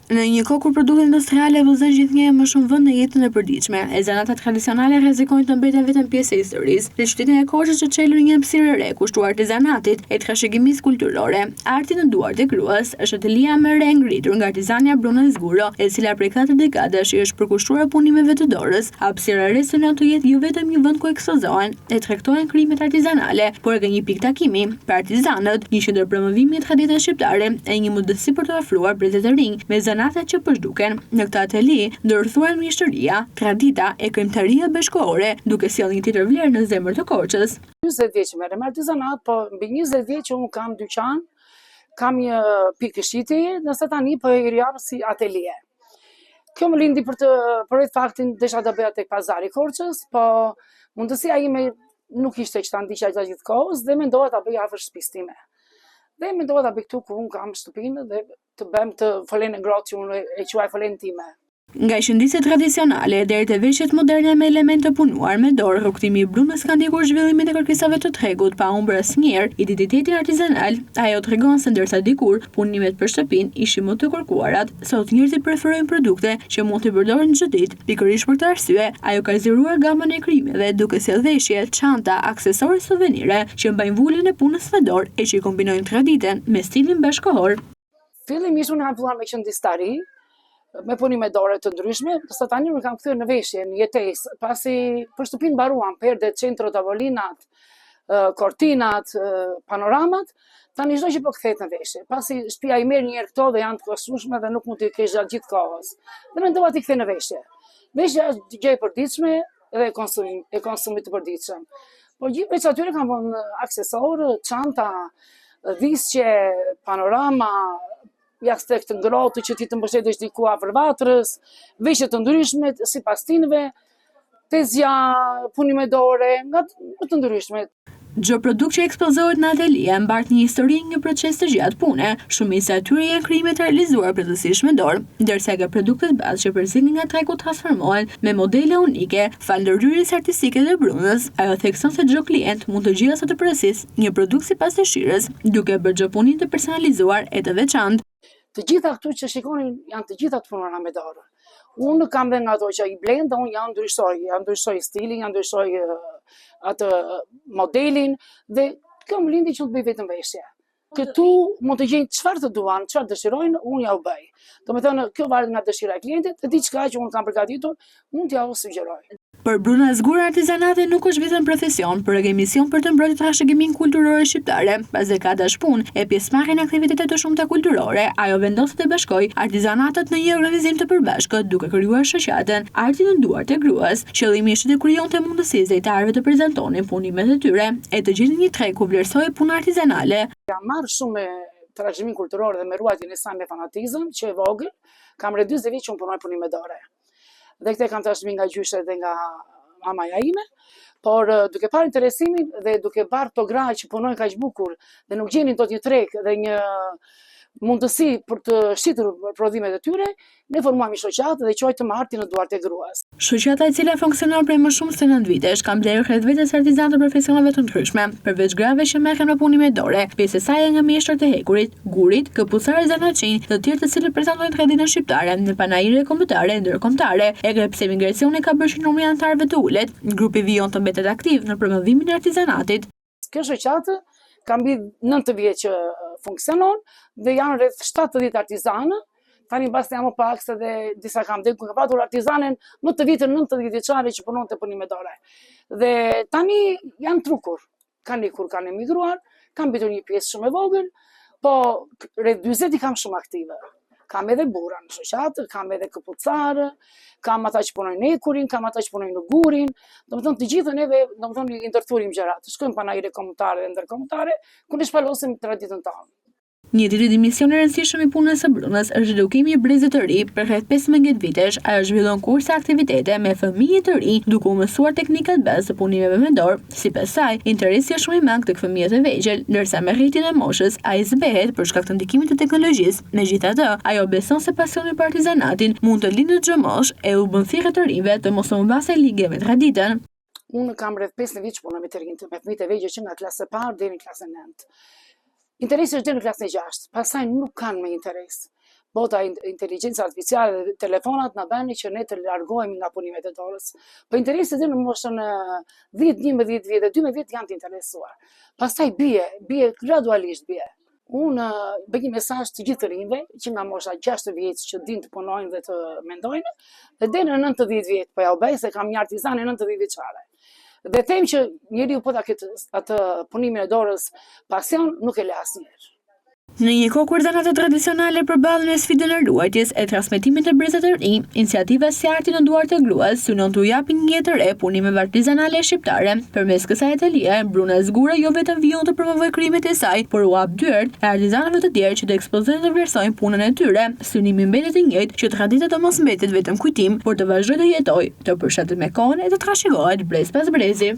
Në një kohë kur produktet industriale vëzojnë gjithnjëherë më shumë vend në jetën e përditshme, e zanatat tradicionale rrezikojnë të mbeten vetëm pjesë e historisë. Në qytetin e Korçës është çelur një hapësirë e re kushtuar artizanatit e trashëgimisë kulturore. Arti në duart e gruas është atelia më e re ngritur nga artizania Bruna Zguro, e cila prej 4 dekadash i është përkushtuar punimeve të dorës. Hapësira e re synon të jetë jo vetëm një vend ku ekspozohen e tregtohen krimet artizanale, por edhe një pikë takimi për artizanët, një qendër promovimi i traditës shqiptare e një mundësi për të ofruar brezë të rinj me zanatet që përshduken. Në këtë ateli ndërthuan mjeshtëria, tradita e krimtaria bashkëkohore, duke sjellë një tjetër vlerë në zemër të Korçës. 20 vjeç merrem artizanat, po mbi 20 vjeç unë kam dyqan, kam një pikë shiti, nëse tani po e rjap si atelie. Kjo më lindi për faktin desha të bëja tek pazari i Korçës, po mundësia ime nuk ishte që ta ndiqja gjatë gjithë kohës dhe mendova ta bëj afër shtëpisë time. Dhe mendova ta bëj këtu ku unë kam shtëpinë dhe të bëjmë të folenë ngrohtë që unë e quaj folenë time. Nga shëndetësit tradicionale deri te veshjet moderne me elemente të punuar me dorë, rrugtimi i Brunës ka ndjekur zhvillimin e kërkesave të tregut pa humbur asnjëherë identitetin artizanal. Ajo tregon se ndërsa dikur punimet për shtëpinë ishin më të kërkuarat, sot njerëzit preferojnë produkte që mund të përdoren çdo ditë. Pikërisht për këtë arsye, ajo ka zgjeruar gamën e krijimeve duke sjellë veshje, çanta, aksesorë, suvenire që mbajnë vulën e punës me dorë e që kombinojnë traditën me stilin bashkëkohor. Fillimisht unë kam filluar me qendristari, me punime dore të ndryshme, sa tani unë kam kthyer në veshje, në jetesë, pasi për shtëpinë mbaruam perdet, centro, tavolinat, kortinat, panoramat, tani çdo që po kthehet në veshje. Pasi shtëpia i merr një herë këto dhe janë të kostueshme dhe nuk mund t'i kesh gjatë gjithë kohës. Dhe mendova t'i kthej në veshje. Veshja është gjë e përditshme dhe e konsumit të përditshëm. Po gjithveç atyre kam vënë aksesorë, çanta, visqe, panorama, jashtë të ngrohtë që ti të mbështetesh diku afër vatrës, veshje të ndryshme sipas stileve, tezja, punime dore, nga të ndryshme. Çdo produkt që ekspozohet në atelie mbart një histori, një proces të gjatë pune. Shumica e tyre janë krime të realizuar përgjithsisht me dorë, ndërsa ka produktet bazë që përzihen nga tregu transformohen me modele unike, fal ndërhyrjes artistike të Brunës. Ajo thekson se çdo klient mund të gjejë sa të precis një produkt sipas dëshirës, duke bërë çdo punim të personalizuar e të veçantë. Të gjitha këtu që shikonin janë të gjitha të punuara me dorë. Unë kam dhe nga ato që i blend, unë ja ndryshoj stilin, ja ndryshoj atë modelin dhe kjo më lindi që të bëj vetëm veshje. Këtu mund të gjejnë çfarë të duan, çfarë dëshirojnë, unë ja u bëj. Domethënë kjo varet nga dëshira e klientit, e diçka që unë kam përgatitur, mund t'ja u sugjeroj. Për Bruna Zguro artizanati nuk është vetëm profesion, por edhe mision për të mbrojtur trashëgiminë kulturore shqiptare. Pas dekadash punë e pjesëmarrje në aktivitete të shumta kulturore, ajo vendoset të bashkojë artizanatët në një organizim të përbashkët, duke krijuar shoqatën Arti në duart e gruas. Qëllimi ishte të krijonte mundësi zejtarëve të prezantonin punimet e tyre e të gjenin një treg ku vlerësohej puna artizanale. Jam marrë shumë me trashëgiminë kulturore dhe me ruajtjen e saj me fanatizëm, që e vogël, kam rreth 40 vjet që unë punoj punime dore. Dhe këte kam trashëgimi nga gjyshe dhe nga mamaja ime, por duke parë interesimin dhe duke parë to gra që punojnë kaq bukur dhe nuk gjenin dot një treg dhe një mundësi për të shitur prodhimet e tyre, ne formuam shoqatë dhe quajtëm Arti në duart e gruas. Shoqata e cila funksionon prej më shumë se 9 vitesh ka mbledhur rreth vetes artizanë të profesionave të ndryshme, përveç grave që merren me punime dore, pjesë e saj nga mjeshtrat e hekurit, gurit, këpucare zanatçin, të tjerë të cilët prezantojnë traditën shqiptare në panajire kombëtare, ndërkombëtare. Edhe pse migracioni ka bërë që numri i anëtarëve të ulet, grupi vijon të mbetet aktiv në promovimin e artizanatit. Kjo shoqatë ka mbi 9 vjet që funksionon dhe janë rreth 70 artizanë. Tani mbas jam më pak se dhe disa kam dhe ku ka patur artizanen më të vitën 90 vjeçare që punonte punime dore. Dhe tani janë trukur, kanë ikur, kanë emigruar, kanë mbitur një pjesë shumë e vogël, po rreth 40 i kam shumë aktive. Kam edhe burra në shoqatë, kam edhe këpucarë, kam ata që punojnë në ekurin, kam ata që punojnë në gurin, domethënë të gjithë neve, domethënë i ndërthurim gjërat. Shkojmë panajire kombëtare dhe ndërkombëtare, ku ne shpalosim traditën tonë. Një tjetër dimension i rëndësishëm i punës së Brunës është edukimi i brezit të ri. Për rreth 15 vitesh, ajo zhvillon kurse aktivitete me fëmijë të rinj, duke u mësuar teknikat bazë të punimeve me dorë. Sipas saj, interesi është shumë i madh tek fëmijët e vegjël, ndërsa me rritjen e moshës ai zbehet për shkak të ndikimit të teknologjisë. Megjithatë, ajo beson se pasioni për artizanatin mund të lindë çdo moshë e u bën thirrje të rinjve të mos u mbasë ligje me traditën. Unë kam rreth 15 vjet që punoj me të rinjt, me fëmijët e vegjël që nga klasa e parë deri në klasën 9. Interesi është deri në klasën e 6, pastaj nuk kanë më interes. bota inteligjencë artificiale dhe telefonat na bëni që ne të largohemi nga punimet e dorës. Po intereset në moshën 10-11 vjetë, 12 vjetë janë të interesuar. Pastaj bie gradualisht bie. Unë bëj një mesazh të gjithë të rinjve që nga mosha 6 vjeç që din të punojnë dhe të mendojnë, dhe deri në 90 vjet, po ja u bëj se kam një artizane 90 vjeçare. Dhe them që njeriu po ta ketë atë punimin e dorës pasion, nuk e le asnjëherë. Në një kohë kur zanate tradicionale përballen me sfidën e ruajtjes e transmetimit të brezat të rinj, iniciativa si Arti në duart e gruas synon t'u japin një jetë të re punimeve artizanale shqiptare. Përmes kësaj atelie, Bruna Zgura jo vetëm vijon të promovojë krimet e saj, por u hap dyert e artizanëve të tjerë që të ekspozojnë dhe vlerësojnë punën e tyre. Synimi mbetet i njëjtë që tradita të mos mbetet vetëm kujtim, por të vazhdojë të jetojë, të përshtatet me kohën e të trashëgohet brez pas brezi.